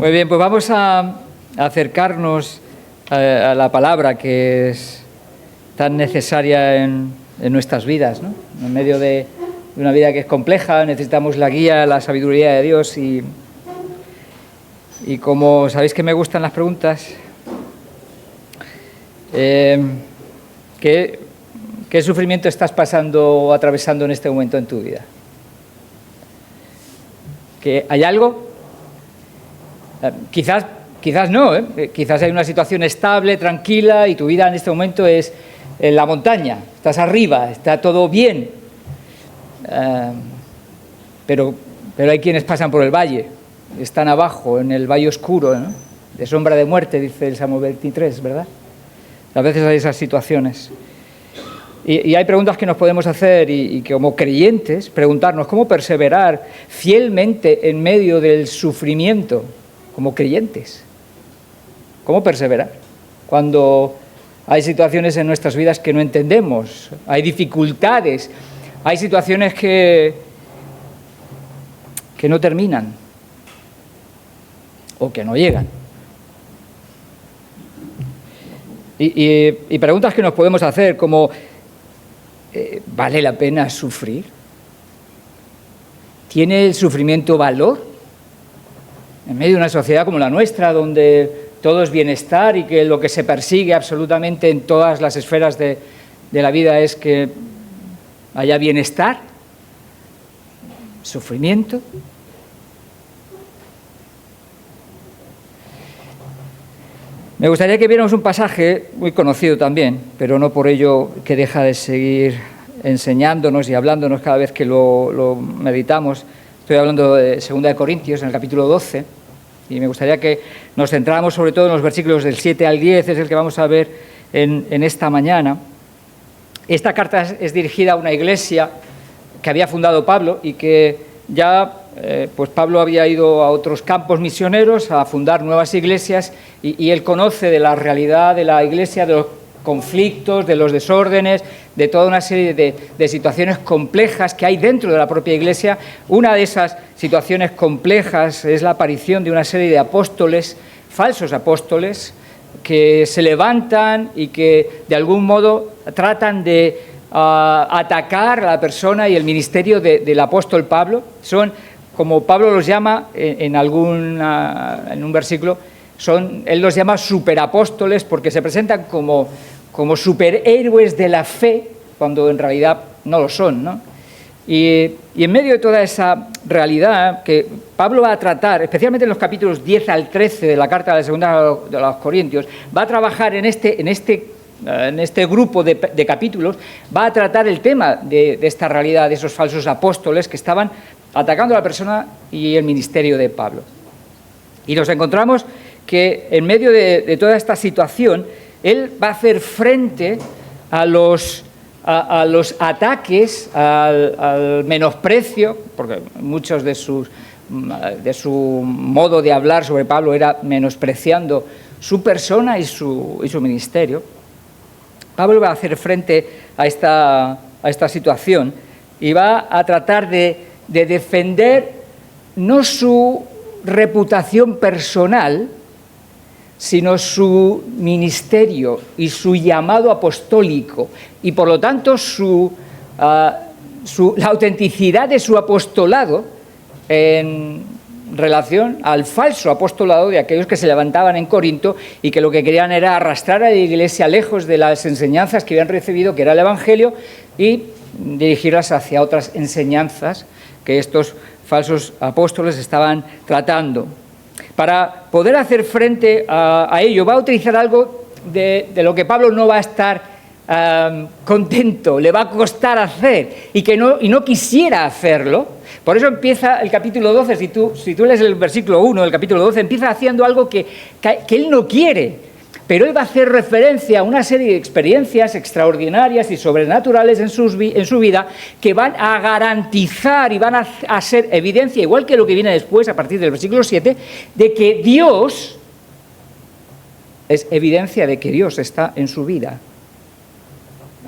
Muy bien, pues vamos a acercarnos a la palabra que es tan necesaria en nuestras vidas, ¿no? En medio de una vida que es compleja, necesitamos la guía, la sabiduría de Dios y como sabéis que me gustan las preguntas, ¿qué sufrimiento estás pasando o atravesando en este momento en tu vida? ¿Que hay algo? Quizás no, quizás hay una situación estable, tranquila y tu vida en este momento es en la montaña, estás arriba, está todo bien, pero hay quienes pasan por el valle, están abajo, en el valle oscuro, ¿no? De sombra de muerte, dice el Salmo 23, ¿verdad? A veces hay esas situaciones. Y hay preguntas que nos podemos hacer y que como creyentes preguntarnos cómo perseverar fielmente en medio del sufrimiento como creyentes. ¿Cómo perseverar cuando hay situaciones en nuestras vidas que no entendemos? Hay dificultades, hay situaciones que no terminan o que no llegan. Y preguntas que nos podemos hacer como ¿vale la pena sufrir? ¿Tiene el sufrimiento valor? En medio de una sociedad como la nuestra, donde todo es bienestar y que lo que se persigue absolutamente en todas las esferas de la vida es que haya bienestar, sufrimiento. Me gustaría que viéramos un pasaje muy conocido también, pero no por ello que deja de seguir enseñándonos y hablándonos cada vez que lo meditamos. Estoy hablando de 2 Corintios, en el capítulo 12, y me gustaría que nos centráramos sobre todo en los versículos del 7 al 10, es el que vamos a ver en esta mañana. Esta carta es dirigida a una iglesia que había fundado Pablo y que ya pues Pablo había ido a otros campos misioneros a fundar nuevas iglesias y él conoce de la realidad de la iglesia, de los conflictos, de los desórdenes, de toda una serie de situaciones complejas que hay dentro de la propia iglesia. Una de esas situaciones complejas es la aparición de una serie de apóstoles, falsos apóstoles, que se levantan y que de algún modo tratan de atacar a la persona y el ministerio del apóstol Pablo. Son, como Pablo los llama en un versículo, él los llama superapóstoles porque se presentan como superhéroes de la fe, cuando en realidad no lo son, ¿no? Y en medio de toda esa realidad que Pablo va a tratar, especialmente en los capítulos 10 al 13 de la carta de los Corintios, va a trabajar en este grupo de capítulos, va a tratar el tema de esta realidad, de esos falsos apóstoles que estaban atacando a la persona y el ministerio de Pablo. Y nos encontramos que en medio de toda esta situación, él va a hacer frente a los ataques, al menosprecio, porque muchos de su modo de hablar sobre Pablo era menospreciando su persona y su ministerio. Pablo va a hacer frente a esta situación y va a tratar de defender no su reputación personal, sino su ministerio y su llamado apostólico, y por lo tanto la autenticidad de su apostolado en relación al falso apostolado de aquellos que se levantaban en Corinto y que lo que querían era arrastrar a la iglesia lejos de las enseñanzas que habían recibido, que era el Evangelio, y dirigirlas hacia otras enseñanzas que estos falsos apóstoles estaban tratando. Para poder hacer frente a ello, va a utilizar algo de lo que Pablo no va a estar contento, le va a costar hacer y no quisiera hacerlo. Por eso empieza el capítulo 12, si tú lees el versículo 1 del capítulo 12, empieza haciendo algo que él no quiere, pero él va a hacer referencia a una serie de experiencias extraordinarias y sobrenaturales en su vida que van a garantizar y van a ser evidencia, igual que lo que viene después, a partir del versículo 7, de que Dios es evidencia de que Dios está en su vida.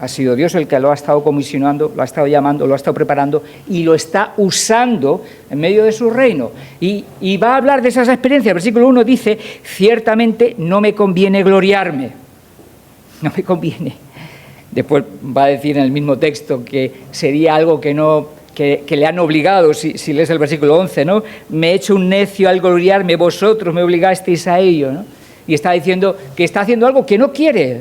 Ha sido Dios el que lo ha estado comisionando, lo ha estado llamando, lo ha estado preparando y lo está usando en medio de su reino. Y va a hablar de esas experiencias. El versículo 1 dice, ciertamente no me conviene gloriarme. No me conviene. Después va a decir en el mismo texto que sería algo que le han obligado, si lees el versículo 11, ¿no? Me he hecho un necio al gloriarme, vosotros me obligasteis a ello, ¿no? Y está diciendo que está haciendo algo que no quiere,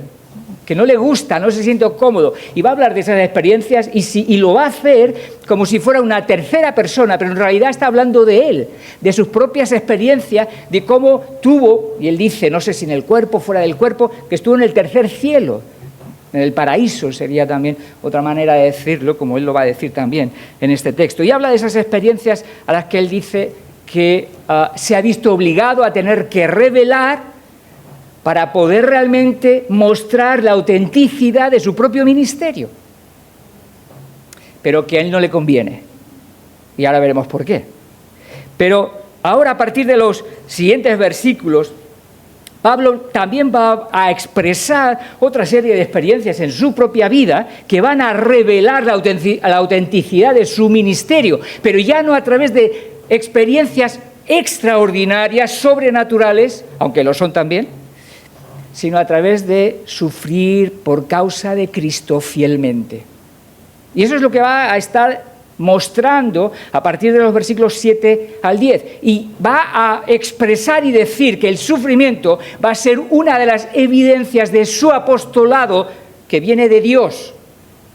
que no le gusta, no se siente cómodo. Y va a hablar de esas experiencias y lo va a hacer como si fuera una tercera persona, pero en realidad está hablando de él, de sus propias experiencias, de cómo tuvo, y él dice, no sé si en el cuerpo, fuera del cuerpo, que estuvo en el tercer cielo, en el paraíso sería también otra manera de decirlo, como él lo va a decir también en este texto. Y habla de esas experiencias a las que él dice que se ha visto obligado a tener que revelar para poder realmente mostrar la autenticidad de su propio ministerio, pero que a él no le conviene. Y ahora veremos por qué. Pero ahora, a partir de los siguientes versículos, Pablo también va a expresar otra serie de experiencias en su propia vida que van a revelar la autenticidad de su ministerio, pero ya no a través de experiencias extraordinarias, sobrenaturales, aunque lo son también, sino a través de sufrir por causa de Cristo fielmente. Y eso es lo que va a estar mostrando a partir de los versículos 7 al 10. Y va a expresar y decir que el sufrimiento va a ser una de las evidencias de su apostolado que viene de Dios,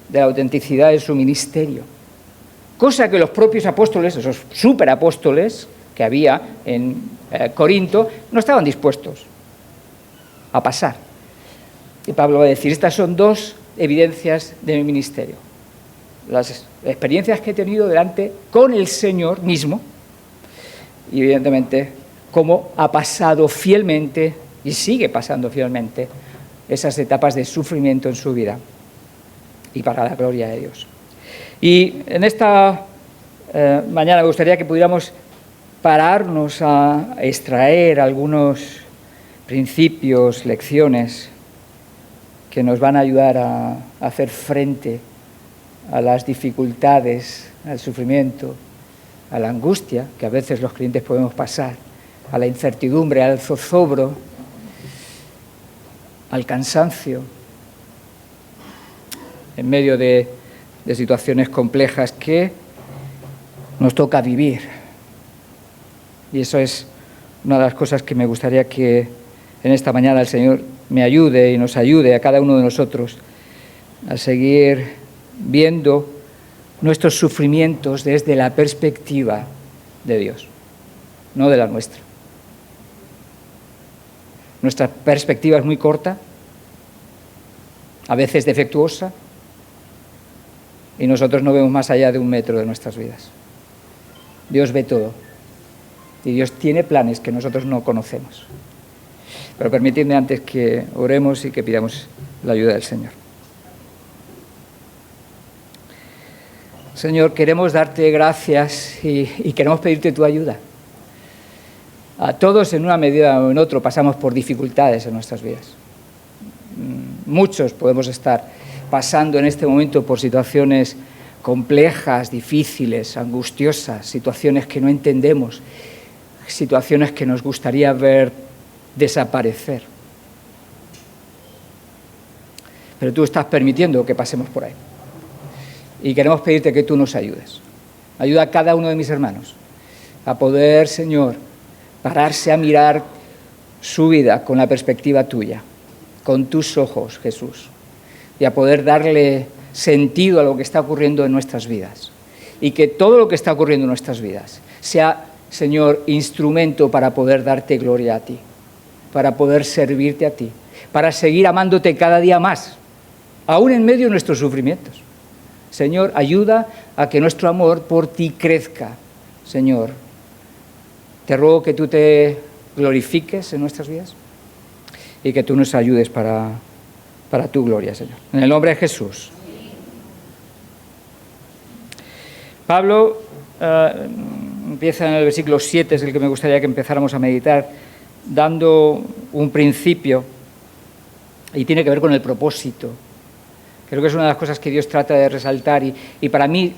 de la autenticidad de su ministerio. Cosa que los propios apóstoles, esos superapóstoles que había en Corinto, no estaban dispuestos a pasar. Y Pablo va a decir, estas son dos evidencias de mi ministerio. Las experiencias que he tenido delante con el Señor mismo, y evidentemente cómo ha pasado fielmente, y sigue pasando fielmente, esas etapas de sufrimiento en su vida, y para la gloria de Dios. Y en esta mañana me gustaría que pudiéramos pararnos a extraer algunos principios, lecciones que nos van a ayudar a hacer frente a las dificultades, al sufrimiento, a la angustia que a veces los creyentes podemos pasar, a la incertidumbre, al zozobro, al cansancio, en medio de situaciones complejas que nos toca vivir. Y eso es una de las cosas que me gustaría que en esta mañana el Señor me ayude y nos ayude a cada uno de nosotros a seguir viendo nuestros sufrimientos desde la perspectiva de Dios, no de la nuestra. Nuestra perspectiva es muy corta, a veces defectuosa, y nosotros no vemos más allá de 1 metro de nuestras vidas. Dios ve todo, y Dios tiene planes que nosotros no conocemos. Pero permitidme antes que oremos y que pidamos la ayuda del Señor. Señor, queremos darte gracias y queremos pedirte tu ayuda. A todos en una medida o en otra pasamos por dificultades en nuestras vidas. Muchos podemos estar pasando en este momento por situaciones complejas, difíciles, angustiosas, situaciones que no entendemos, situaciones que nos gustaría ver desaparecer. Pero tú estás permitiendo que pasemos por ahí. Y queremos pedirte que tú nos ayudes. Ayuda a cada uno de mis hermanos a poder, Señor, pararse a mirar su vida con la perspectiva tuya, con tus ojos, Jesús, y a poder darle sentido a lo que está ocurriendo en nuestras vidas. Y que todo lo que está ocurriendo en nuestras vidas sea, Señor, instrumento para poder darte gloria a ti, para poder servirte a ti, para seguir amándote cada día más, aún en medio de nuestros sufrimientos. Señor, ayuda a que nuestro amor por ti crezca, Señor. Te ruego que tú te glorifiques en nuestras vidas y que tú nos ayudes para tu gloria, Señor. En el nombre de Jesús. Pablo empieza en el versículo 7, es el que me gustaría que empezáramos a meditar, dando un principio y tiene que ver con el propósito Creo que es una de las cosas que Dios trata de resaltar y para mí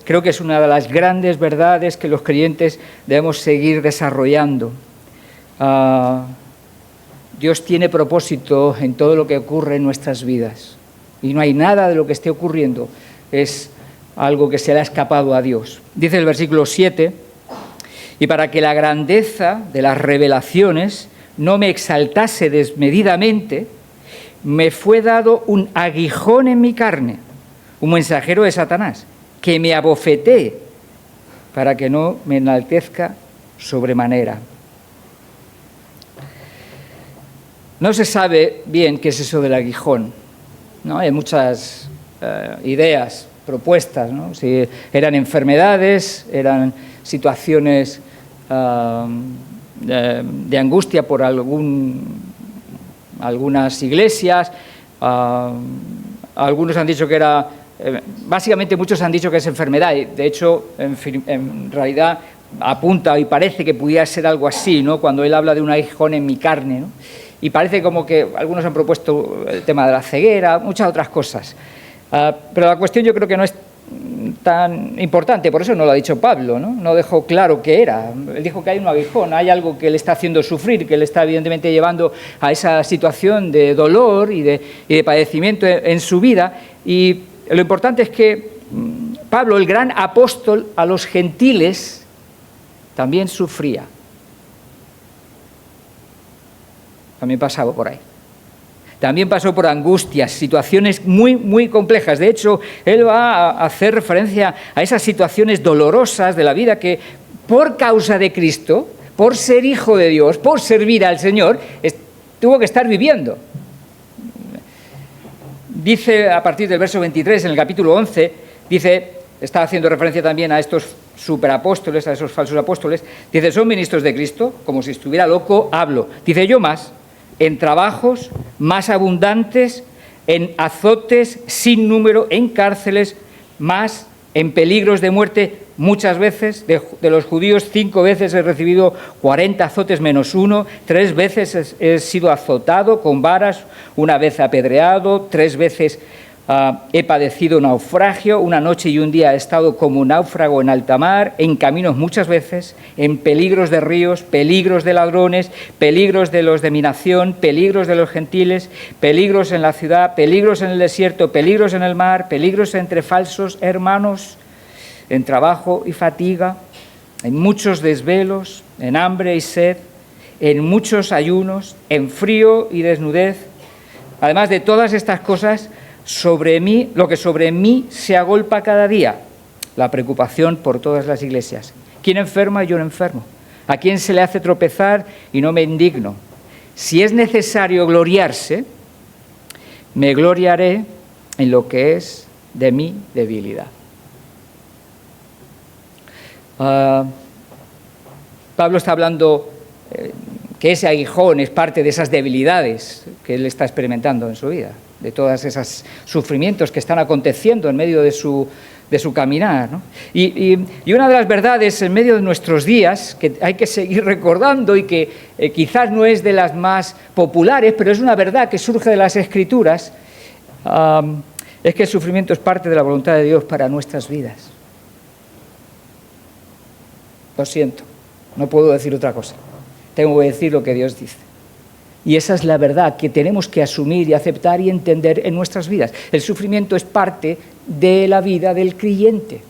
creo que es una de las grandes verdades que los creyentes debemos seguir desarrollando. Dios tiene propósito en todo lo que ocurre en nuestras vidas y no hay nada de lo que esté ocurriendo es algo que se le ha escapado a Dios. Dice el versículo 7, y para que la grandeza de las revelaciones no me exaltase desmedidamente, me fue dado un aguijón en mi carne, un mensajero de Satanás, que me abofetee para que no me enaltezca sobremanera. No se sabe bien qué es eso del aguijón, ¿no? Hay muchas ideas, propuestas, ¿no? Si eran enfermedades, eran situaciones de angustia por algunas iglesias, algunos han dicho que era, básicamente muchos han dicho que es enfermedad, y de hecho en realidad apunta y parece que pudiera ser algo así, ¿no? Cuando él habla de un aguijón en mi carne, ¿no? Y parece como que algunos han propuesto el tema de la ceguera, muchas otras cosas. Pero la cuestión yo creo que no es tan importante, por eso no lo ha dicho Pablo, ¿no? No dejó claro qué era. Él dijo que hay un aguijón, hay algo que le está haciendo sufrir, que le está evidentemente llevando a esa situación de dolor y de padecimiento en su vida. Y lo importante es que Pablo, el gran apóstol a los gentiles, también sufría. También pasaba por ahí. También pasó por angustias, situaciones muy, muy complejas. De hecho, él va a hacer referencia a esas situaciones dolorosas de la vida que, por causa de Cristo, por ser hijo de Dios, por servir al Señor, tuvo que estar viviendo. Dice a partir del verso 23, en el capítulo 11, dice, está haciendo referencia también a estos superapóstoles, a esos falsos apóstoles, dice, son ministros de Cristo, como si estuviera loco, hablo. Dice, yo más, en trabajos más abundantes, en azotes sin número, en cárceles, más en peligros de muerte muchas veces. De los judíos 5 veces he recibido 40 azotes menos 1, 3 veces he sido azotado con varas, 1 vez apedreado, 3 veces he padecido naufragio, 1 noche y 1 día he estado como náufrago en alta mar, en caminos muchas veces, en peligros de ríos, peligros de ladrones, peligros de los de mi nación, peligros de los gentiles, peligros en la ciudad, peligros en el desierto, peligros en el mar, peligros entre falsos hermanos, en trabajo y fatiga, en muchos desvelos, en hambre y sed, en muchos ayunos, en frío y desnudez. Además de todas estas cosas, sobre mí, lo que sobre mí se agolpa cada día, la preocupación por todas las iglesias. ¿Quién enferma? Yo no enfermo. ¿A quién se le hace tropezar y no me indigno? Si es necesario gloriarse, me gloriaré en lo que es de mi debilidad. Pablo está hablando que ese aguijón es parte de esas debilidades que él está experimentando en su vida, de todos esos sufrimientos que están aconteciendo en medio de su caminar, ¿no? Y una de las verdades en medio de nuestros días que hay que seguir recordando y que quizás no es de las más populares, pero es una verdad que surge de las Escrituras, es que el sufrimiento es parte de la voluntad de Dios para nuestras vidas. Lo siento, no puedo decir otra cosa. Tengo que decir lo que Dios dice. Y esa es la verdad que tenemos que asumir y aceptar y entender en nuestras vidas. El sufrimiento es parte de la vida del creyente.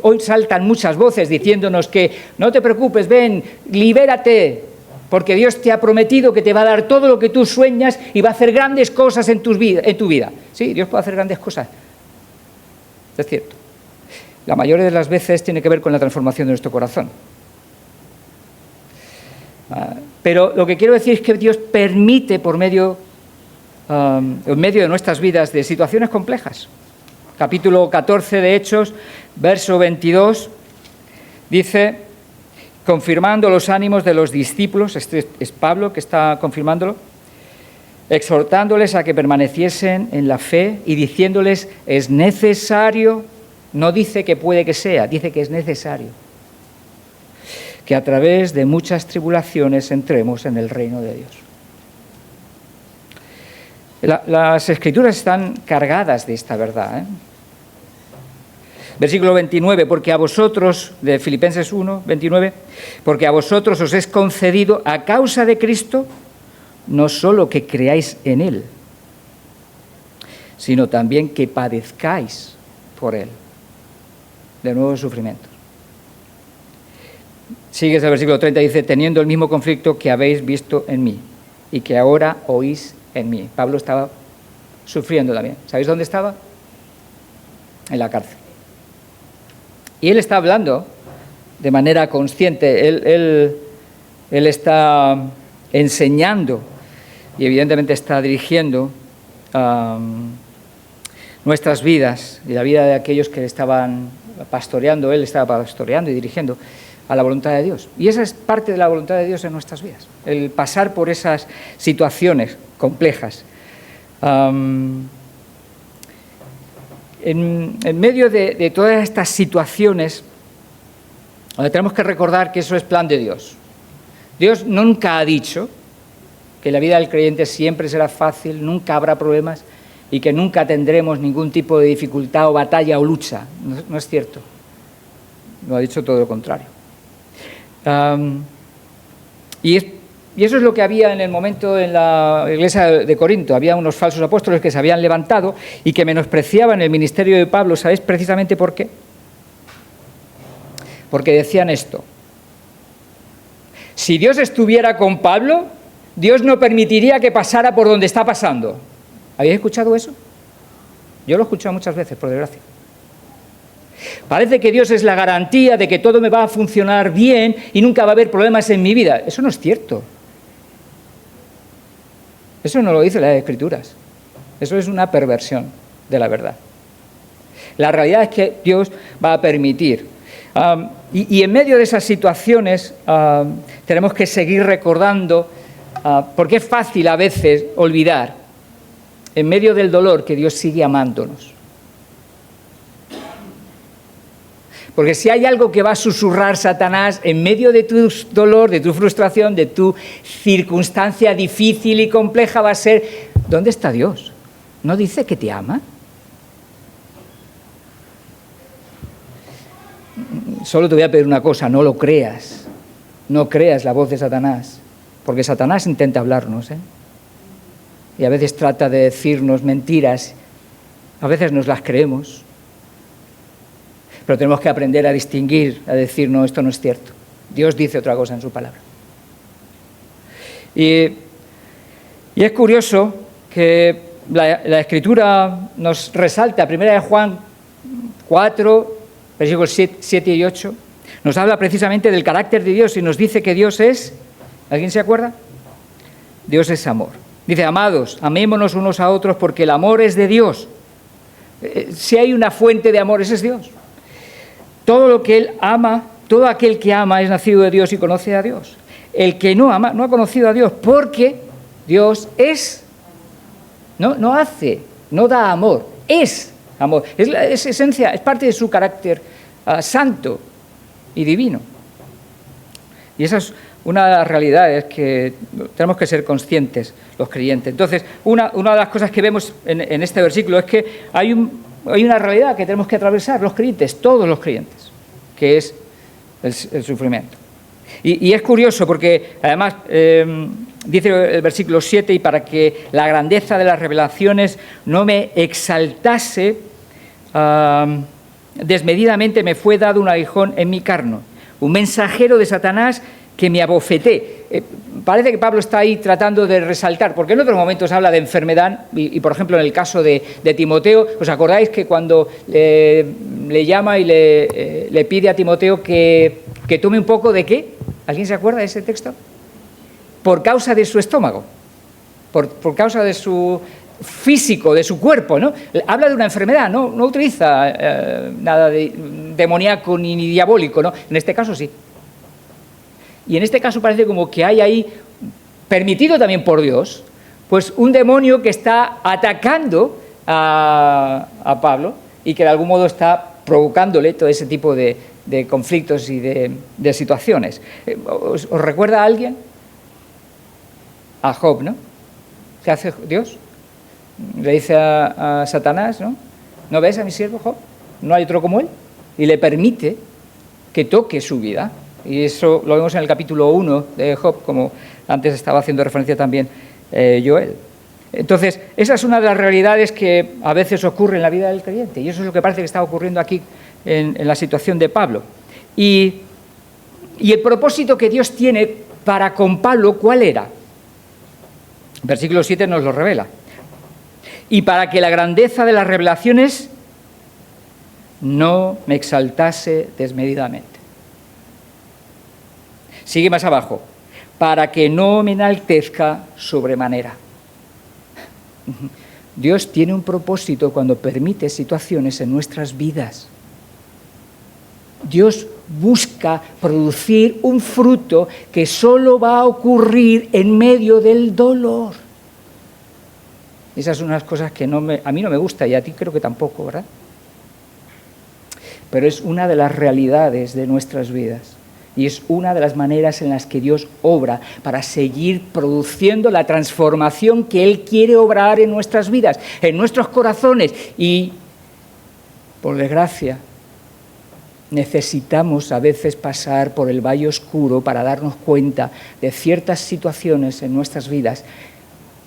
Hoy saltan muchas voces diciéndonos que no te preocupes, ven, libérate, porque Dios te ha prometido que te va a dar todo lo que tú sueñas y va a hacer grandes cosas en tu vida. Sí, Dios puede hacer grandes cosas. Es cierto. La mayoría de las veces tiene que ver con la transformación de nuestro corazón. Pero lo que quiero decir es que Dios permite en medio de nuestras vidas de situaciones complejas. Capítulo 14 de Hechos, verso 22, dice, confirmando los ánimos de los discípulos, este es Pablo que está confirmándolo, exhortándoles a que permaneciesen en la fe y diciéndoles, es necesario, no dice que puede que sea, dice que es necesario, que a través de muchas tribulaciones entremos en el reino de Dios. Las Escrituras están cargadas de esta verdad, ¿eh? Versículo 29, porque a vosotros, de Filipenses 1, 29, porque a vosotros os es concedido a causa de Cristo, no solo que creáis en Él, sino también que padezcáis por Él, de nuevos sufrimientos. Sigue el versículo 30, dice, teniendo el mismo conflicto que habéis visto en mí y que ahora oís en mí. Pablo estaba sufriendo también. ¿Sabéis dónde estaba? En la cárcel. Y él está hablando de manera consciente, él está enseñando y evidentemente está dirigiendo nuestras vidas y la vida de aquellos que estaban pastoreando, él estaba pastoreando y dirigiendo a la voluntad de Dios. Y esa es parte de la voluntad de Dios en nuestras vidas, el pasar por esas situaciones complejas. En medio de todas estas situaciones, tenemos que recordar que eso es plan de Dios. Dios nunca ha dicho que la vida del creyente siempre será fácil, nunca habrá problemas y que nunca tendremos ningún tipo de dificultad o batalla o lucha. No es cierto. No ha dicho todo lo contrario. Y eso es lo que había en el momento en la iglesia de Corinto. Había unos falsos apóstoles que se habían levantado y que menospreciaban el ministerio de Pablo. ¿Sabéis precisamente por qué? Porque decían esto: si Dios estuviera con Pablo, Dios no permitiría que pasara por donde está pasando. ¿Habéis escuchado eso? Yo lo he escuchado muchas veces, por desgracia. Parece que Dios es la garantía de que todo me va a funcionar bien y nunca va a haber problemas en mi vida. Eso no es cierto. Eso no lo dice las Escrituras. Eso es una perversión de la verdad. La realidad es que Dios va a permitir. Y en medio de esas situaciones tenemos que seguir recordando, porque es fácil a veces olvidar, en medio del dolor, que Dios sigue amándonos. Porque si hay algo que va a susurrar Satanás en medio de tu dolor, de tu frustración, de tu circunstancia difícil y compleja, va a ser: ¿dónde está Dios? ¿No dice que te ama? Solo te voy a pedir una cosa: no lo creas. No creas la voz de Satanás, porque Satanás intenta hablarnos, y a veces trata de decirnos mentiras, a veces nos las creemos. Pero tenemos que aprender a distinguir, a decir: no, esto no es cierto. Dios dice otra cosa en su palabra. Y es curioso que la Escritura nos resalta, 1 Juan 4, versículos 7 y 8, nos habla precisamente del carácter de Dios y nos dice que Dios es... ¿Alguien se acuerda? Dios es amor. Dice: amados, amémonos unos a otros porque el amor es de Dios. Si hay una fuente de amor, ese es Dios. Todo lo que Él ama, todo aquel que ama es nacido de Dios y conoce a Dios. El que no ama no ha conocido a Dios, porque Dios es, no hace, no da amor, es amor. Es esencia, es parte de su carácter santo y divino. Y esa es una de las realidades que tenemos que ser conscientes los creyentes. Entonces, una de las cosas que vemos en este versículo es que hay una realidad que tenemos que atravesar los creyentes, todos los creyentes, que es el sufrimiento. Y es curioso porque, además, dice el versículo 7, y para que la grandeza de las revelaciones no me exaltase, desmedidamente me fue dado un aguijón en mi carne, un mensajero de Satanás que me abofeté. Parece que Pablo está ahí tratando de resaltar, porque en otros momentos habla de enfermedad, y por ejemplo en el caso de Timoteo, ¿os acordáis que cuando le llama y le pide a Timoteo que tome un poco de qué? ¿Alguien se acuerda de ese texto? Por causa de su estómago, por causa de su físico, de su cuerpo, ¿no? Habla de una enfermedad, no utiliza nada de demoníaco ni diabólico, ¿no? En este caso sí. Y en este caso parece como que hay ahí, permitido también por Dios, pues un demonio que está atacando a Pablo y que de algún modo está provocándole todo ese tipo de conflictos y de situaciones. ¿Os recuerda a alguien? A Job, ¿no? ¿Qué hace Dios? Le dice a Satanás, ¿no? ¿No ves a mi siervo Job? No hay otro como él. Y le permite que toque su vida. Y eso lo vemos en el capítulo 1 de Job, como antes estaba haciendo referencia también Joel. Entonces, esa es una de las realidades que a veces ocurre en la vida del creyente. Y eso es lo que parece que está ocurriendo aquí en la situación de Pablo. Y el propósito que Dios tiene para con Pablo, ¿cuál era? Versículo 7 nos lo revela. Y para que la grandeza de las revelaciones no me exaltase desmedidamente. Sigue más abajo. Para que no me enaltezca sobremanera. Dios tiene un propósito cuando permite situaciones en nuestras vidas. Dios busca producir un fruto que solo va a ocurrir en medio del dolor. Esas son unas cosas que a mí no me gusta y a ti creo que tampoco, ¿verdad? Pero es una de las realidades de nuestras vidas y es una de las maneras en las que Dios obra para seguir produciendo la transformación que Él quiere obrar en nuestras vidas, en nuestros corazones. Y, por desgracia, necesitamos a veces pasar por el valle oscuro para darnos cuenta de ciertas situaciones en nuestras vidas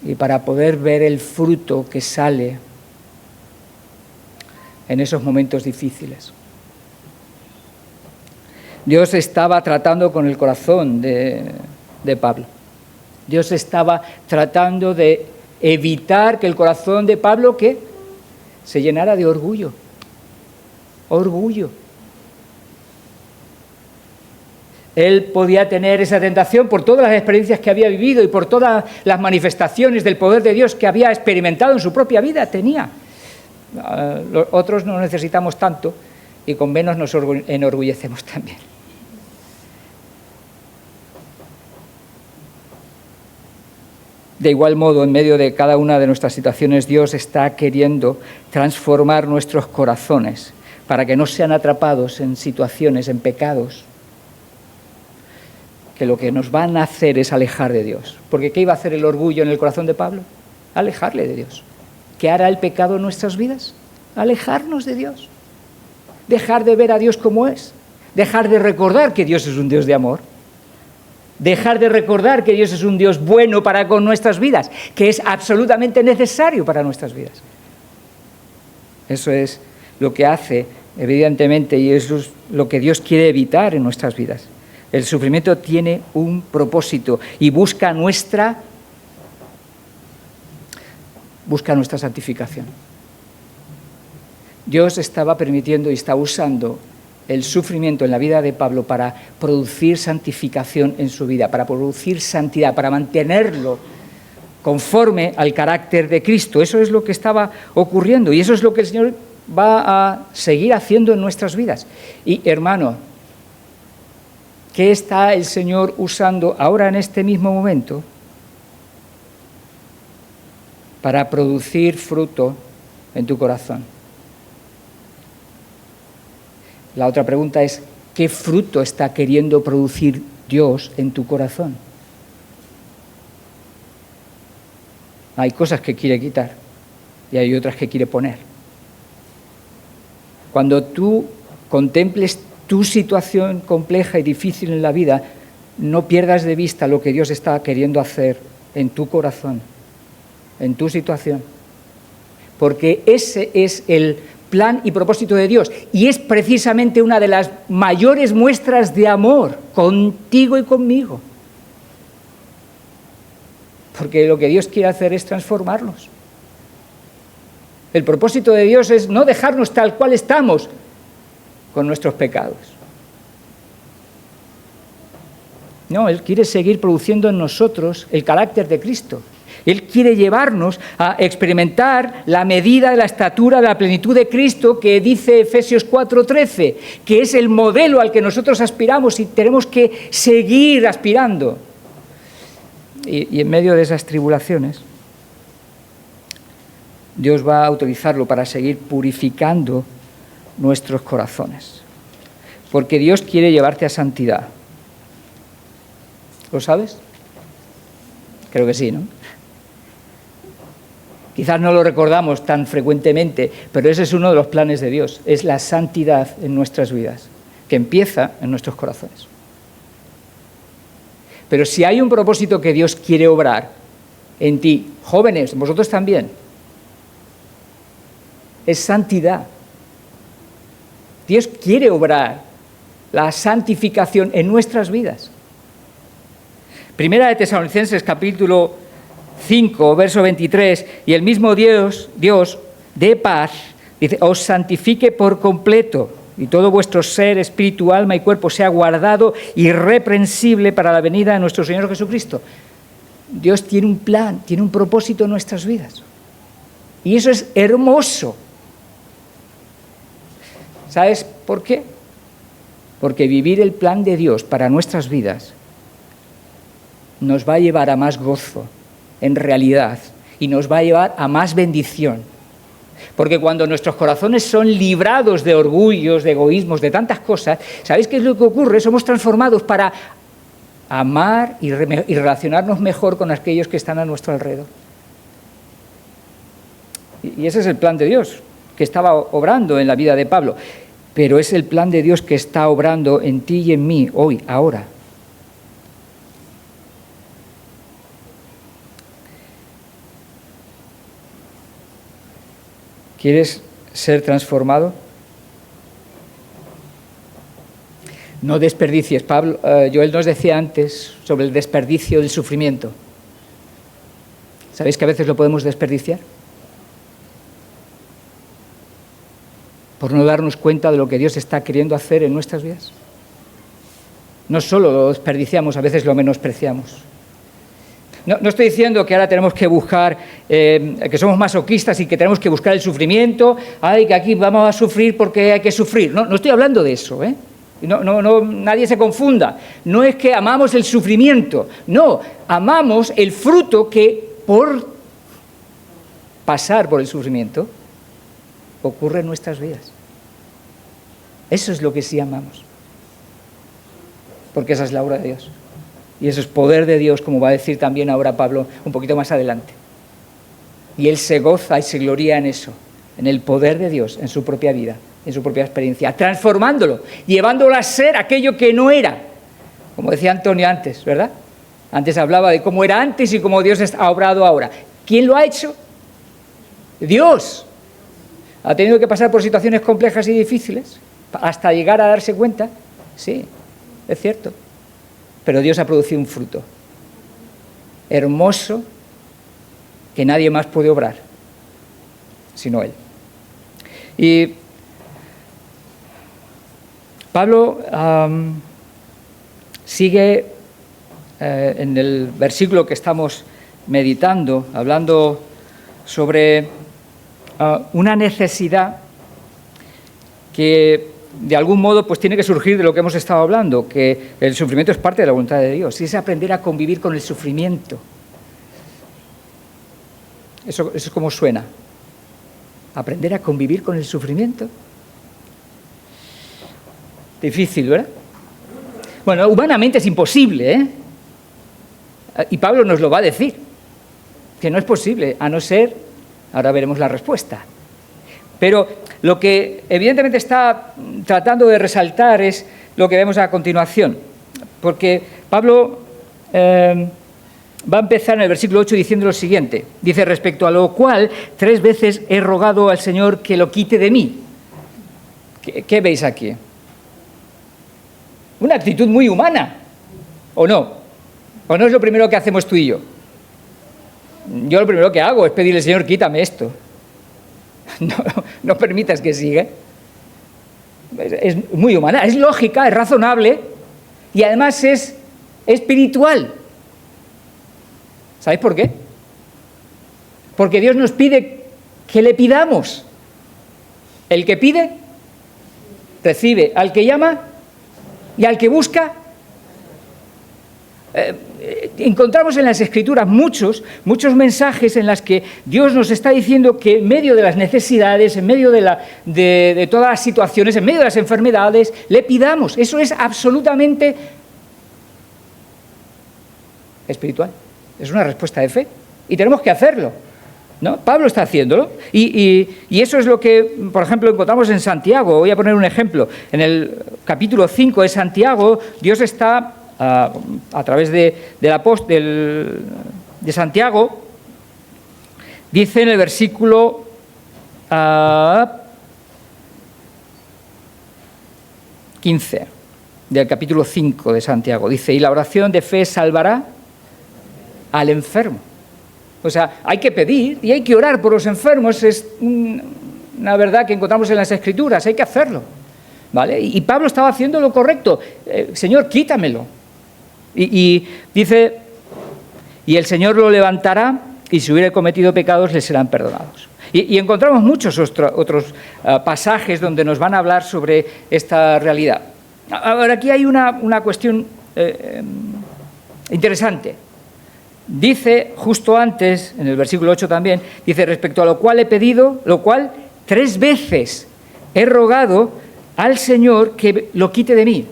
y para poder ver el fruto que sale en esos momentos difíciles. Dios estaba tratando con el corazón de Pablo. Dios estaba tratando de evitar que el corazón de Pablo ¿qué? Se llenara de orgullo. Orgullo. Él podía tener esa tentación por todas las experiencias que había vivido y por todas las manifestaciones del poder de Dios que había experimentado en su propia vida. Tenía. Los otros no necesitamos tanto y con menos nos enorgullecemos también. De igual modo, en medio de cada una de nuestras situaciones, Dios está queriendo transformar nuestros corazones para que no sean atrapados en situaciones, en pecados, que lo que nos van a hacer es alejar de Dios. Porque ¿qué iba a hacer el orgullo en el corazón de Pablo? Alejarle de Dios. ¿Qué hará el pecado en nuestras vidas? Alejarnos de Dios. Dejar de ver a Dios como es. Dejar de recordar que Dios es un Dios de amor. Dejar de recordar que Dios es un Dios bueno para con nuestras vidas, que es absolutamente necesario para nuestras vidas. Eso es lo que hace, evidentemente, y eso es lo que Dios quiere evitar en nuestras vidas. El sufrimiento tiene un propósito y busca nuestra santificación. Dios estaba permitiendo y está usando el sufrimiento en la vida de Pablo para producir santificación en su vida, para producir santidad, para mantenerlo conforme al carácter de Cristo. Eso es lo que estaba ocurriendo y eso es lo que el Señor va a seguir haciendo en nuestras vidas. Y, hermano, ¿qué está el Señor usando ahora en este mismo momento para producir fruto en tu corazón? La otra pregunta es, ¿qué fruto está queriendo producir Dios en tu corazón? Hay cosas que quiere quitar y hay otras que quiere poner. Cuando tú contemples tu situación compleja y difícil en la vida, no pierdas de vista lo que Dios está queriendo hacer en tu corazón, en tu situación. Porque ese es el plan y propósito de Dios. Y es precisamente una de las mayores muestras de amor contigo y conmigo. Porque lo que Dios quiere hacer es transformarnos. El propósito de Dios es no dejarnos tal cual estamos con nuestros pecados. No, Él quiere seguir produciendo en nosotros el carácter de Cristo. Él quiere llevarnos a experimentar la medida de la estatura de la plenitud de Cristo que dice Efesios 4:13, que es el modelo al que nosotros aspiramos y tenemos que seguir aspirando. Y en medio de esas tribulaciones, Dios va a utilizarlo para seguir purificando nuestros corazones. Porque Dios quiere llevarte a santidad. ¿Lo sabes? Creo que sí, ¿no? Quizás no lo recordamos tan frecuentemente, pero ese es uno de los planes de Dios, es la santidad en nuestras vidas, que empieza en nuestros corazones. Pero si hay un propósito que Dios quiere obrar en ti, jóvenes, vosotros también, es santidad. Dios quiere obrar la santificación en nuestras vidas. Primera de Tesalonicenses, capítulo 5, verso 23, y el mismo Dios de paz, dice, os santifique por completo, y todo vuestro ser, espíritu, alma y cuerpo sea guardado irreprensible para la venida de nuestro Señor Jesucristo. Dios tiene un plan, tiene un propósito en nuestras vidas. Y eso es hermoso. ¿Sabes por qué? Porque vivir el plan de Dios para nuestras vidas nos va a llevar a más gozo, en realidad, y nos va a llevar a más bendición. Porque cuando nuestros corazones son librados de orgullos, de egoísmos, de tantas cosas, ¿sabéis qué es lo que ocurre? Somos transformados para amar y relacionarnos mejor con aquellos que están a nuestro alrededor. Y ese es el plan de Dios, que estaba obrando en la vida de Pablo. Pero es el plan de Dios que está obrando en ti y en mí, hoy, ahora. ¿Quieres ser transformado? No desperdicies. Joel nos decía antes sobre el desperdicio del sufrimiento. ¿Sabéis que a veces lo podemos desperdiciar? Por no darnos cuenta de lo que Dios está queriendo hacer en nuestras vidas. No solo lo desperdiciamos, a veces lo menospreciamos. No estoy diciendo que ahora tenemos que buscar, que somos masoquistas y que tenemos que buscar el sufrimiento, que aquí vamos a sufrir porque hay que sufrir. No estoy hablando de eso, ¿eh? Nadie se confunda. No es que amamos el sufrimiento, no, amamos el fruto que por pasar por el sufrimiento ocurre en nuestras vidas. Eso es lo que sí amamos. Porque esa es la obra de Dios. Y eso es poder de Dios, como va a decir también ahora Pablo un poquito más adelante. Y él se goza y se gloria en eso, en el poder de Dios, en su propia vida, en su propia experiencia, transformándolo, llevándolo a ser aquello que no era. Como decía Antonio antes, ¿verdad? Antes hablaba de cómo era antes y cómo Dios ha obrado ahora. ¿Quién lo ha hecho? Dios. ¿Ha tenido que pasar por situaciones complejas y difíciles hasta llegar a darse cuenta? Sí, es cierto. Pero Dios ha producido un fruto hermoso que nadie más puede obrar, sino Él. Y Pablo sigue en el versículo que estamos meditando, hablando sobre una necesidad que de algún modo pues tiene que surgir de lo que hemos estado hablando, que el sufrimiento es parte de la voluntad de Dios, y es aprender a convivir con el sufrimiento. Eso es como suena. Aprender a convivir con el sufrimiento. Difícil, ¿verdad? Bueno, humanamente es imposible, ¿eh? Y Pablo nos lo va a decir, que no es posible, a no ser, ahora veremos la respuesta. Pero lo que evidentemente está tratando de resaltar es lo que vemos a continuación, porque Pablo va a empezar en el versículo 8 diciendo lo siguiente. Dice, respecto a lo cual 3 veces he rogado al Señor que lo quite de mí. ¿Qué veis aquí? Una actitud muy humana, ¿o no? ¿O no es lo primero que hacemos tú y yo? Yo lo primero que hago es pedirle, Señor, quítame esto. No permitas que siga. Es muy humana, es lógica, es razonable y además es espiritual. ¿Sabéis por qué? Porque Dios nos pide que le pidamos. El que pide, recibe. Al que llama y al que busca. Encontramos en las Escrituras muchos mensajes en los que Dios nos está diciendo que en medio de las necesidades, en medio de todas las situaciones, en medio de las enfermedades, le pidamos. Eso es absolutamente espiritual. Es una respuesta de fe. Y tenemos que hacerlo. ¿no? Pablo está haciéndolo. Y eso es lo que, por ejemplo, encontramos en Santiago. Voy a poner un ejemplo. En el capítulo 5 de Santiago, Dios está, a través del apóstol de Santiago, dice en el versículo 15 del capítulo 5 de Santiago, dice: y la oración de fe salvará al enfermo. O sea, hay que pedir y hay que orar por los enfermos, es una verdad que encontramos en las Escrituras, hay que hacerlo, ¿vale? Y Pablo estaba haciendo lo correcto. Señor, quítamelo. Y dice: y el Señor lo levantará, y si hubiere cometido pecados le serán perdonados. Y encontramos muchos otros pasajes donde nos van a hablar sobre esta realidad. Ahora, aquí hay una cuestión interesante. Dice justo antes, en el versículo 8 también, dice: respecto a lo cual he pedido, lo cual 3 veces he rogado al Señor que lo quite de mí.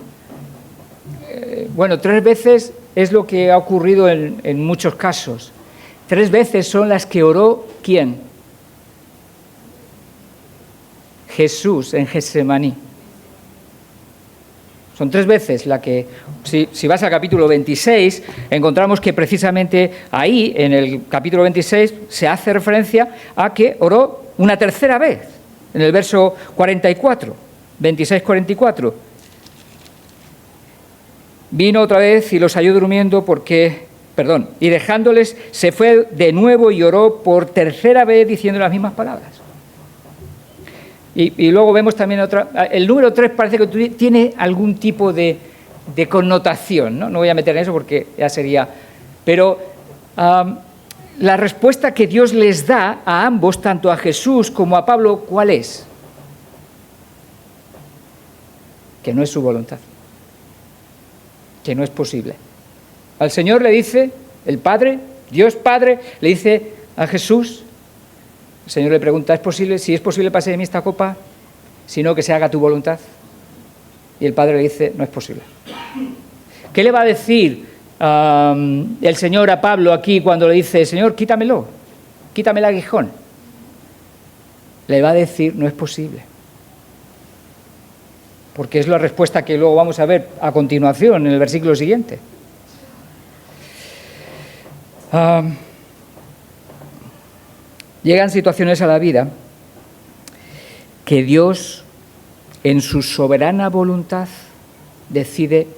Bueno, 3 veces es lo que ha ocurrido en muchos casos. 3 veces son las que oró, ¿quién? Jesús en Getsemaní. Son 3 veces la que, si vas al capítulo 26, encontramos que precisamente ahí, en el capítulo 26, se hace referencia a que oró una tercera vez, en el verso 44, 26-44. Vino otra vez y los halló durmiendo y dejándoles se fue de nuevo y oró por tercera vez diciendo las mismas palabras. Y luego vemos también el número 3 parece que tiene algún tipo de connotación, ¿no? No voy a meter en eso porque ya sería... Pero la respuesta que Dios les da a ambos, tanto a Jesús como a Pablo, ¿cuál es? Que no es su voluntad, que no es posible. Al Señor le dice el Padre, Dios Padre, le dice a Jesús... El Señor le pregunta: ¿es posible? Si es posible, pase de mí esta copa, sino que se haga tu voluntad. Y el Padre le dice: no es posible. ¿Qué le va a decir el Señor a Pablo aquí cuando le dice: Señor, quítamelo, quítame el aguijón? Le va a decir: no es posible. Porque es la respuesta que luego vamos a ver a continuación en el versículo siguiente. Llegan situaciones a la vida que Dios, en su soberana voluntad, decide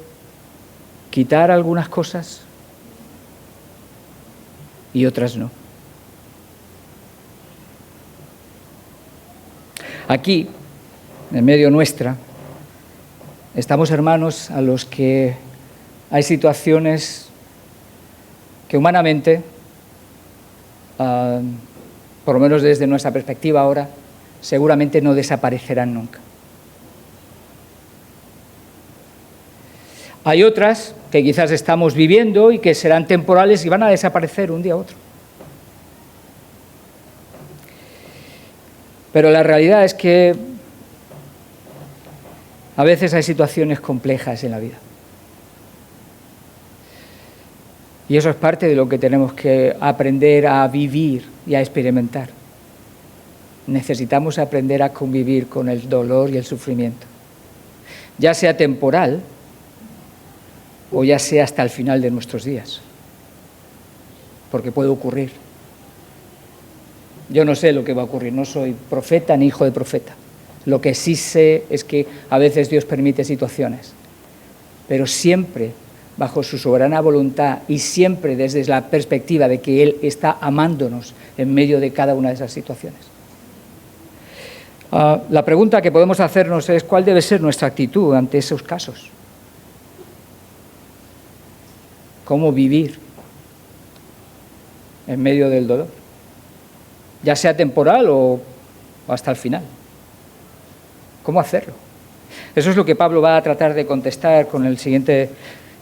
quitar algunas cosas y otras no. Aquí, en medio nuestra, estamos hermanos a los que hay situaciones que humanamente, por lo menos desde nuestra perspectiva ahora, seguramente no desaparecerán nunca. Hay otras que quizás estamos viviendo y que serán temporales y van a desaparecer un día u otro. Pero la realidad es que a veces hay situaciones complejas en la vida. Y eso es parte de lo que tenemos que aprender a vivir y a experimentar. Necesitamos aprender a convivir con el dolor y el sufrimiento, ya sea temporal o ya sea hasta el final de nuestros días, porque puede ocurrir. Yo no sé lo que va a ocurrir, no soy profeta ni hijo de profeta. Lo que sí sé es que a veces Dios permite situaciones, pero siempre bajo su soberana voluntad y siempre desde la perspectiva de que Él está amándonos en medio de cada una de esas situaciones. La pregunta que podemos hacernos es: ¿cuál debe ser nuestra actitud ante esos casos? ¿Cómo vivir en medio del dolor? Ya sea temporal o hasta el final. ¿Cómo hacerlo? Eso es lo que Pablo va a tratar de contestar con el siguiente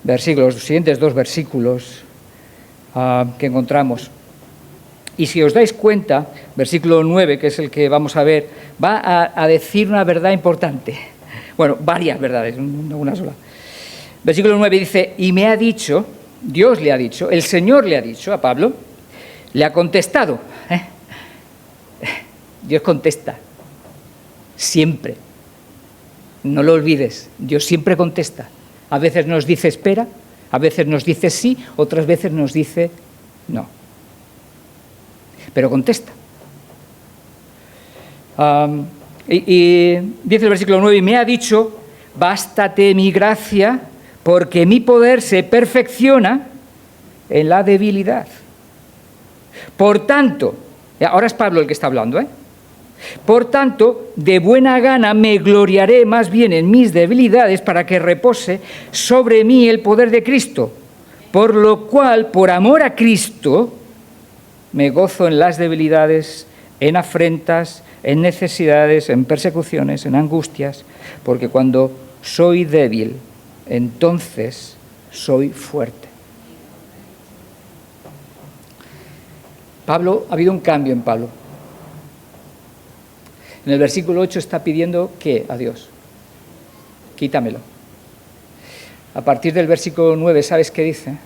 versículo, los siguientes 2 versículos que encontramos. Y si os dais cuenta, versículo 9, que es el que vamos a ver, va a decir una verdad importante. Bueno, varias verdades, no una sola. Versículo 9 dice: y me ha dicho, Dios le ha dicho, el Señor le ha dicho a Pablo, le ha contestado, Dios contesta. Siempre. No lo olvides, Dios siempre contesta. A veces nos dice espera, a veces nos dice sí, otras veces nos dice no. Pero contesta. Y dice el versículo 9, y me ha dicho, bástate mi gracia, porque mi poder se perfecciona en la debilidad. Por tanto, ahora es Pablo el que está hablando, Por tanto, de buena gana me gloriaré más bien en mis debilidades para que repose sobre mí el poder de Cristo. Por lo cual, por amor a Cristo, me gozo en las debilidades, en afrentas, en necesidades, en persecuciones, en angustias, porque cuando soy débil, entonces soy fuerte. Pablo, ha habido un cambio en Pablo. En el versículo 8 está pidiendo ¿qué? A Dios. Quítamelo. A partir del versículo 9, ¿sabes qué dice?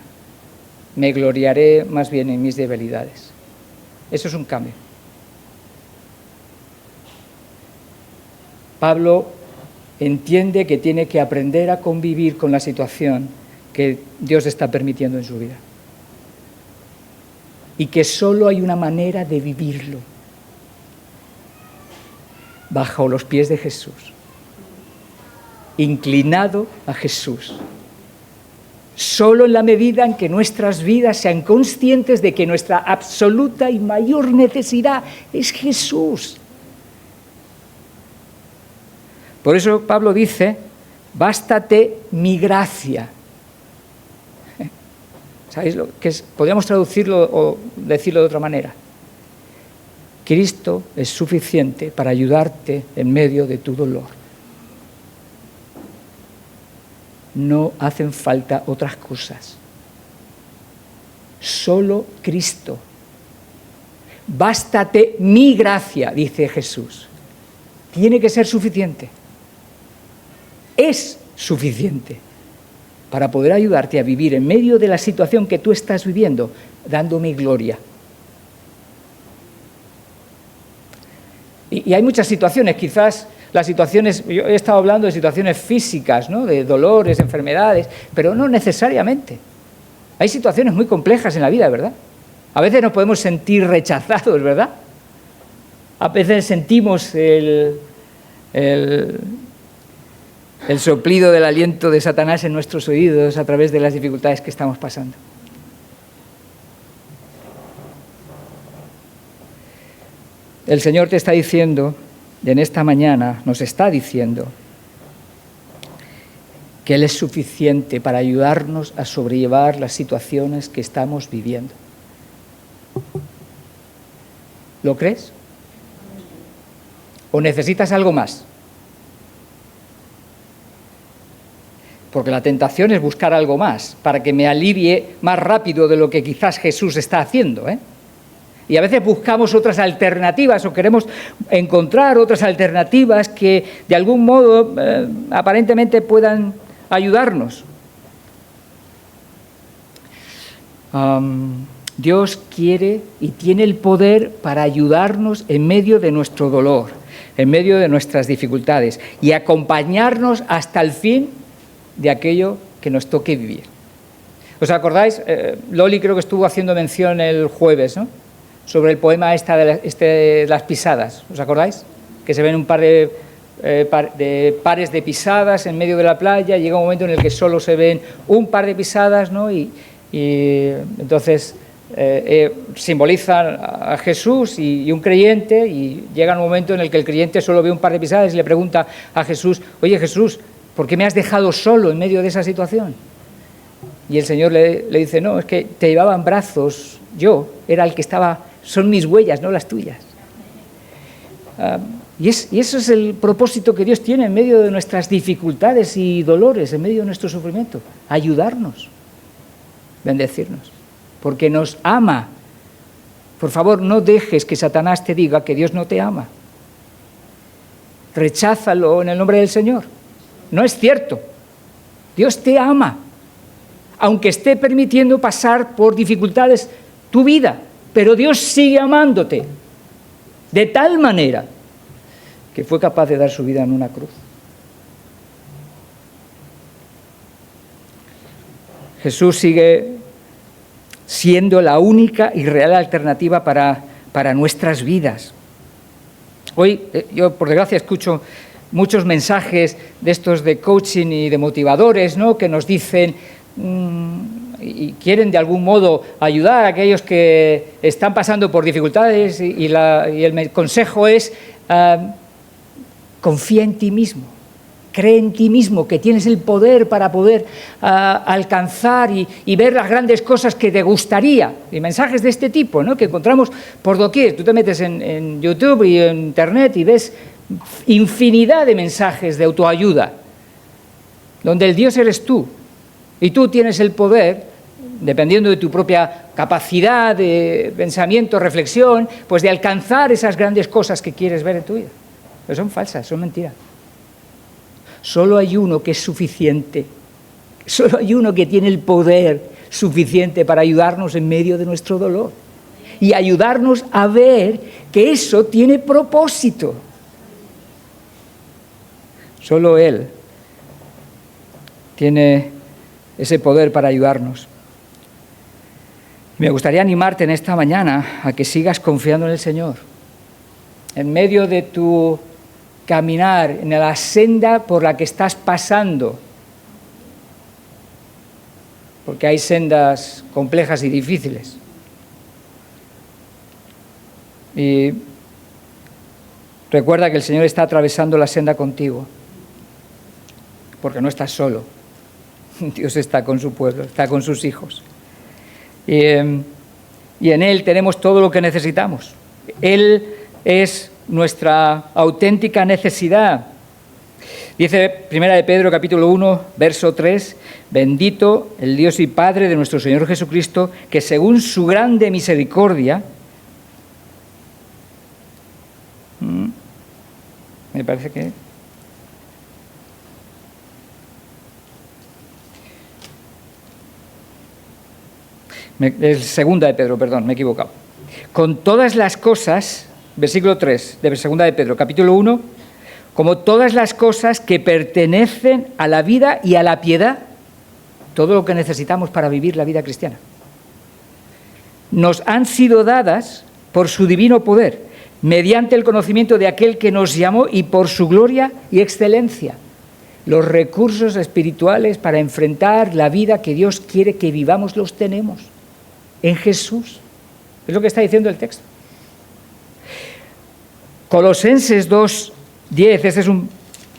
Me gloriaré más bien en mis debilidades. Eso es un cambio. Pablo entiende que tiene que aprender a convivir con la situación que Dios está permitiendo en su vida. Y que solo hay una manera de vivirlo. Bajo los pies de Jesús. Inclinado a Jesús. Solo en la medida en que nuestras vidas sean conscientes de que nuestra absoluta y mayor necesidad es Jesús. Por eso Pablo dice, bástate mi gracia. ¿Sabéis lo que es? Podríamos traducirlo o decirlo de otra manera. Cristo es suficiente para ayudarte en medio de tu dolor. No hacen falta otras cosas. Solo Cristo. Bástate mi gracia, dice Jesús. Tiene que ser suficiente. Es suficiente para poder ayudarte a vivir en medio de la situación que tú estás viviendo, dándome gloria. Y hay muchas situaciones, quizás las situaciones, yo he estado hablando de situaciones físicas, ¿no? De dolores, enfermedades, pero no necesariamente. Hay situaciones muy complejas en la vida, ¿verdad? A veces nos podemos sentir rechazados, ¿verdad? A veces sentimos el soplido del aliento de Satanás en nuestros oídos a través de las dificultades que estamos pasando. El Señor te está diciendo, en esta mañana nos está diciendo, que Él es suficiente para ayudarnos a sobrellevar las situaciones que estamos viviendo. ¿Lo crees? ¿O necesitas algo más? Porque la tentación es buscar algo más, para que me alivie más rápido de lo que quizás Jesús está haciendo, Y a veces buscamos otras alternativas o queremos encontrar otras alternativas que de algún modo aparentemente puedan ayudarnos. Dios quiere y tiene el poder para ayudarnos en medio de nuestro dolor, en medio de nuestras dificultades y acompañarnos hasta el fin de aquello que nos toque vivir. ¿Os acordáis? Loli creo que estuvo haciendo mención el jueves, ¿no? Sobre el poema de las pisadas, ¿os acordáis? Que se ven un par de pares de pisadas en medio de la playa, llega un momento en el que solo se ven un par de pisadas, ¿no? Y entonces simbolizan a Jesús y un creyente, y llega un momento en el que el creyente solo ve un par de pisadas y le pregunta a Jesús, oye Jesús, ¿por qué me has dejado solo en medio de esa situación? Y el Señor le dice, no, es que te llevaba en brazos, yo era el que estaba, son mis huellas, no las tuyas. Y eso es el propósito que Dios tiene en medio de nuestras dificultades y dolores, en medio de nuestro sufrimiento, ayudarnos, bendecirnos, porque nos ama. Por favor, no dejes que Satanás te diga que Dios no te ama. Recházalo en el nombre del Señor. No es cierto. Dios te ama, aunque esté permitiendo pasar por dificultades tu vida, pero Dios sigue amándote. de tal manera que fue capaz de dar su vida en una cruz. Jesús sigue siendo la única y real alternativa para nuestras vidas. Hoy yo, por desgracia, escucho muchos mensajes de estos de coaching y de motivadores, ¿no?, que nos dicen y quieren de algún modo ayudar a aquellos que están pasando por dificultades y el consejo es confía en ti mismo, cree en ti mismo, que tienes el poder para poder alcanzar y ver las grandes cosas que te gustaría. Y mensajes de este tipo, ¿no?, que encontramos por doquier. Tú te metes en YouTube y en Internet y ves infinidad de mensajes de autoayuda, donde el Dios eres tú. Y tú tienes el poder, dependiendo de tu propia capacidad de pensamiento, reflexión, pues de alcanzar esas grandes cosas que quieres ver en tu vida. Pero son falsas, son mentiras. Solo hay uno que es suficiente. Solo hay uno que tiene el poder suficiente para ayudarnos en medio de nuestro dolor y ayudarnos a ver que eso tiene propósito. Solo Él tiene ese poder para ayudarnos. Me gustaría animarte en esta mañana a que sigas confiando en el Señor. En medio de tu caminar, en la senda por la que estás pasando, porque hay sendas complejas y difíciles. Y recuerda que el Señor está atravesando la senda contigo, porque no estás solo. Dios está con su pueblo, está con sus hijos. Y en Él tenemos todo lo que necesitamos. Él es nuestra auténtica necesidad. Dice 1 de Pedro, capítulo 1, verso 3, bendito el Dios y Padre de nuestro Señor Jesucristo, que según su grande misericordia, me parece que... Segunda de Pedro, perdón, me he equivocado. Con todas las cosas, versículo 3 de Segunda de Pedro, capítulo 1, como todas las cosas que pertenecen a la vida y a la piedad, todo lo que necesitamos para vivir la vida cristiana, nos han sido dadas por su divino poder, mediante el conocimiento de aquel que nos llamó y por su gloria y excelencia. Los recursos espirituales para enfrentar la vida que Dios quiere que vivamos los tenemos en Jesús. Es lo que está diciendo el texto. Colosenses 2:10, este es un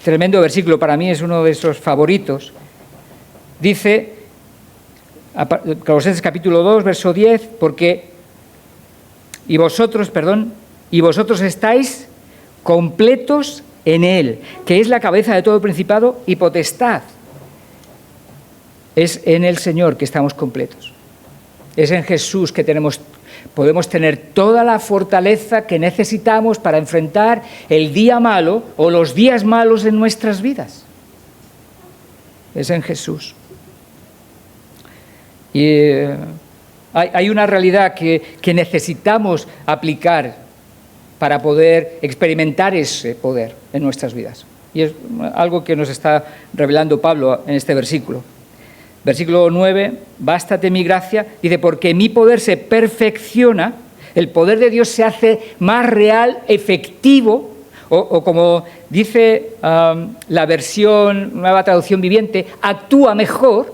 tremendo versículo, para mí es uno de esos favoritos. Dice, Colosenses capítulo 2, verso 10, y vosotros estáis completos en Él, que es la cabeza de todo principado y potestad. Es en el Señor que estamos completos. Es en Jesús que podemos tener toda la fortaleza que necesitamos para enfrentar el día malo o los días malos en nuestras vidas. Es en Jesús. Y hay una realidad que necesitamos aplicar para poder experimentar ese poder en nuestras vidas. Y es algo que nos está revelando Pablo en este versículo. Versículo 9, bástate mi gracia, dice, porque mi poder se perfecciona, el poder de Dios se hace más real, efectivo, o como dice la versión, nueva traducción viviente, actúa mejor.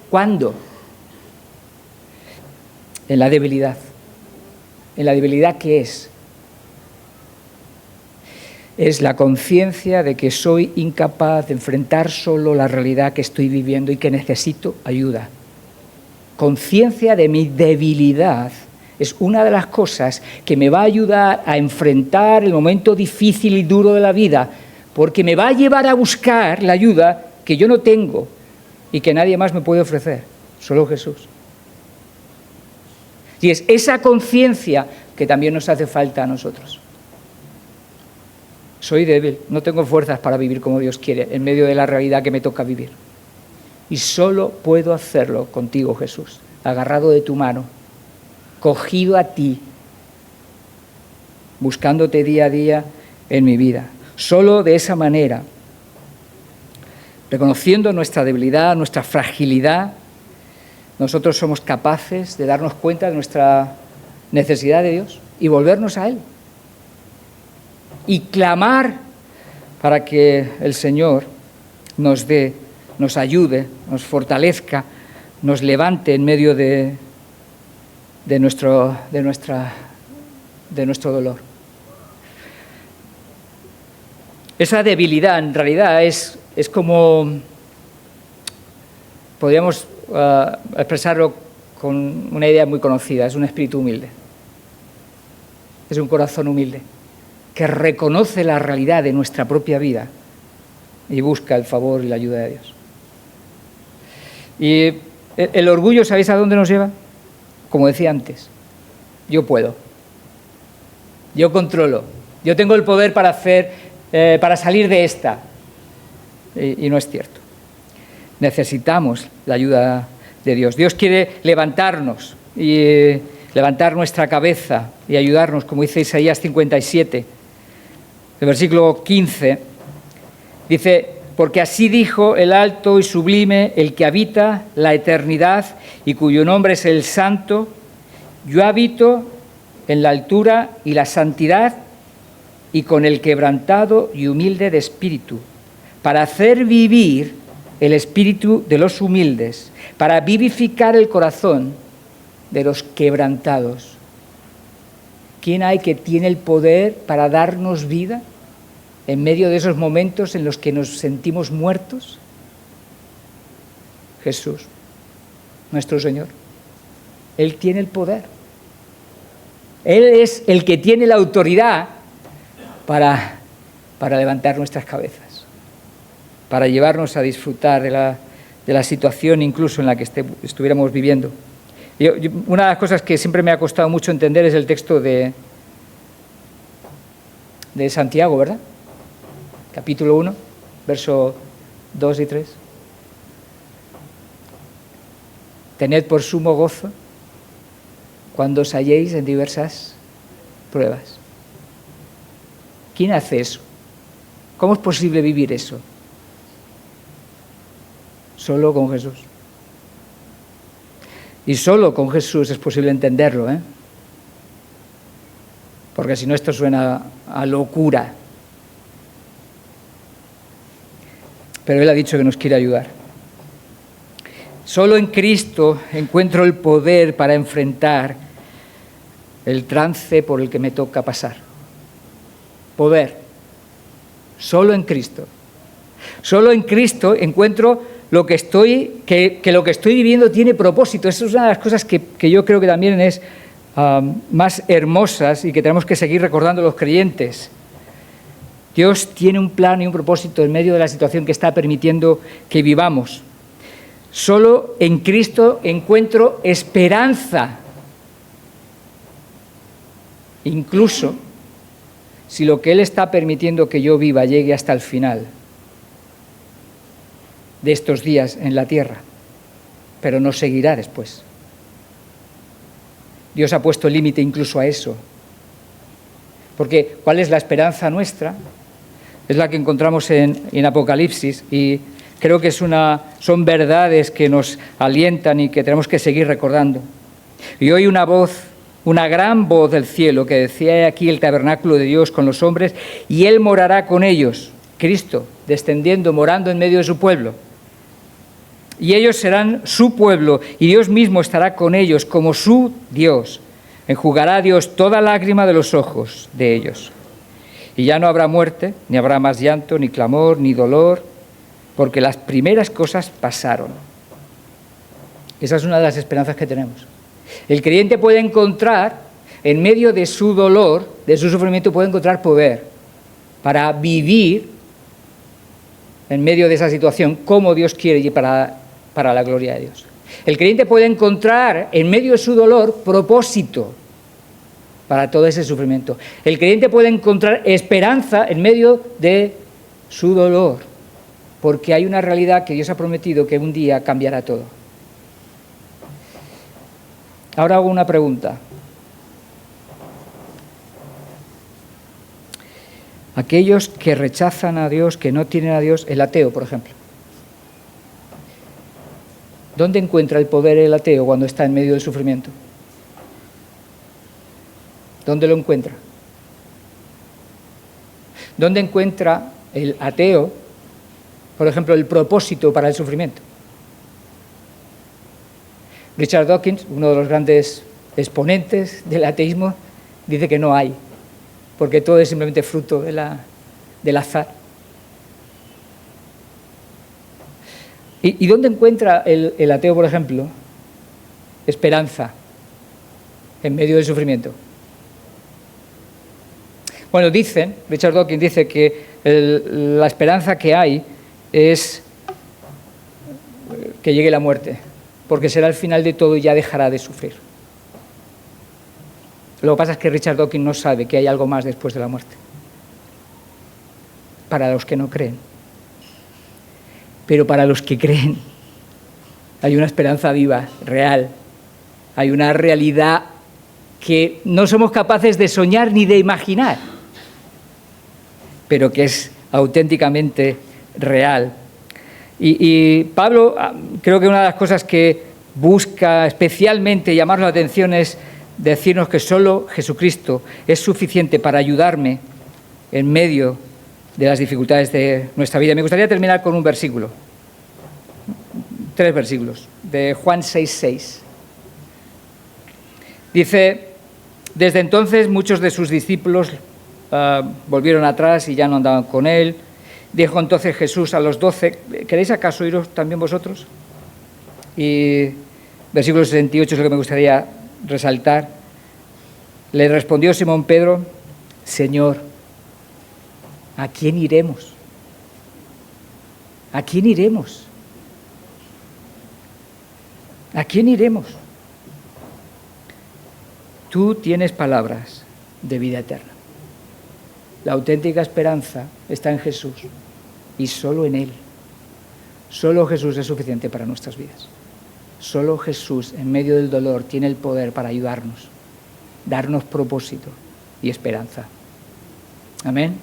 ¿Cuándo? En la debilidad. ¿En la debilidad qué es? Es la conciencia de que soy incapaz de enfrentar solo la realidad que estoy viviendo y que necesito ayuda. Conciencia de mi debilidad es una de las cosas que me va a ayudar a enfrentar el momento difícil y duro de la vida, porque me va a llevar a buscar la ayuda que yo no tengo y que nadie más me puede ofrecer, solo Jesús. Y es esa conciencia que también nos hace falta a nosotros. Soy débil, no tengo fuerzas para vivir como Dios quiere, en medio de la realidad que me toca vivir. Y solo puedo hacerlo contigo, Jesús, agarrado de tu mano, cogido a ti, buscándote día a día en mi vida. Solo de esa manera, reconociendo nuestra debilidad, nuestra fragilidad, nosotros somos capaces de darnos cuenta de nuestra necesidad de Dios y volvernos a Él. Y clamar para que el Señor nos dé, nos ayude, nos fortalezca, nos levante en medio de nuestro dolor. Esa debilidad en realidad es como, podríamos expresarlo con una idea muy conocida, es un espíritu humilde. Es un corazón humilde que reconoce la realidad de nuestra propia vida y busca el favor y la ayuda de Dios. Y el orgullo, ¿sabéis a dónde nos lleva? Como decía antes, yo puedo, yo controlo, yo tengo el poder para salir de esta. Y no es cierto. Necesitamos la ayuda de Dios. Dios quiere levantarnos y levantar nuestra cabeza y ayudarnos, como dice Isaías 57, el versículo 15, dice: porque así dijo el alto y sublime, el que habita la eternidad y cuyo nombre es el Santo, yo habito en la altura y la santidad y con el quebrantado y humilde de espíritu, para hacer vivir el espíritu de los humildes, para vivificar el corazón de los quebrantados. ¿Quién hay que tiene el poder para darnos vida en medio de esos momentos en los que nos sentimos muertos? Jesús, nuestro Señor. Él tiene el poder. Él es el que tiene la autoridad para levantar nuestras cabezas, para llevarnos a disfrutar de la situación incluso en la que estuviéramos viviendo. Una de las cosas que siempre me ha costado mucho entender es el texto de Santiago, ¿verdad? Capítulo 1, versos 2 y 3. Tened por sumo gozo cuando os halléis en diversas pruebas. ¿Quién hace eso? ¿Cómo es posible vivir eso? Solo con Jesús. Y solo con Jesús es posible entenderlo, ¿eh? Porque si no, esto suena a locura. Pero Él ha dicho que nos quiere ayudar. Solo en Cristo encuentro el poder para enfrentar el trance por el que me toca pasar. Poder. Solo en Cristo. Solo en Cristo encuentro que lo que estoy viviendo tiene propósito. Esa es una de las cosas que yo creo que también es más hermosas y que tenemos que seguir recordando los creyentes. Dios tiene un plan y un propósito en medio de la situación que está permitiendo que vivamos. Solo en Cristo encuentro esperanza. Incluso si lo que Él está permitiendo que yo viva llegue hasta el final de estos días en la tierra, pero no seguirá después. Dios ha puesto límite incluso a eso. Porque ¿cuál es la esperanza nuestra? Es la que encontramos en Apocalipsis, y creo que son verdades que nos alientan y que tenemos que seguir recordando. Y oí una voz, una gran voz del cielo que decía: he aquí el tabernáculo de Dios con los hombres, y Él morará con ellos. Cristo descendiendo, morando en medio de su pueblo. Y ellos serán su pueblo, y Dios mismo estará con ellos como su Dios. Enjugará a Dios toda lágrima de los ojos de ellos. Y ya no habrá muerte, ni habrá más llanto, ni clamor, ni dolor, porque las primeras cosas pasaron. Esa es una de las esperanzas que tenemos. El creyente puede encontrar, en medio de su dolor, de su sufrimiento, puede encontrar poder para vivir en medio de esa situación como Dios quiere y para la gloria de Dios. El creyente puede encontrar en medio de su dolor propósito para todo ese sufrimiento. El creyente puede encontrar esperanza en medio de su dolor, porque hay una realidad que Dios ha prometido que un día cambiará todo. Ahora hago una pregunta. Aquellos que rechazan a Dios, que no tienen a Dios, el ateo, por ejemplo. ¿Dónde encuentra el poder el ateo cuando está en medio del sufrimiento? ¿Dónde lo encuentra? ¿Dónde encuentra el ateo, por ejemplo, el propósito para el sufrimiento? Richard Dawkins, uno de los grandes exponentes del ateísmo, dice que no hay, porque todo es simplemente fruto del azar. ¿Y dónde encuentra el ateo, por ejemplo, esperanza en medio del sufrimiento? Bueno, Richard Dawkins dice que la esperanza que hay es que llegue la muerte, porque será el final de todo y ya dejará de sufrir. Lo que pasa es que Richard Dawkins no sabe que hay algo más después de la muerte, para los que no creen. Pero para los que creen hay una esperanza viva, real, hay una realidad que no somos capaces de soñar ni de imaginar, pero que es auténticamente real. Y Pablo, creo que una de las cosas que busca especialmente llamarnos la atención es decirnos que solo Jesucristo es suficiente para ayudarme en medio de las dificultades de nuestra vida. Me gustaría terminar con un versículo, 3 versículos, de Juan 6:6. Dice: desde entonces muchos de sus discípulos volvieron atrás y ya no andaban con él. Dijo entonces Jesús a los 12, ¿queréis acaso iros también vosotros? Y versículo 68 es lo que me gustaría resaltar. Le respondió Simón Pedro: Señor, ¿a quién iremos? ¿A quién iremos? ¿A quién iremos? Tú tienes palabras de vida eterna. La auténtica esperanza está en Jesús y solo en Él. Solo Jesús es suficiente para nuestras vidas. Solo Jesús, en medio del dolor, tiene el poder para ayudarnos, darnos propósito y esperanza. Amén.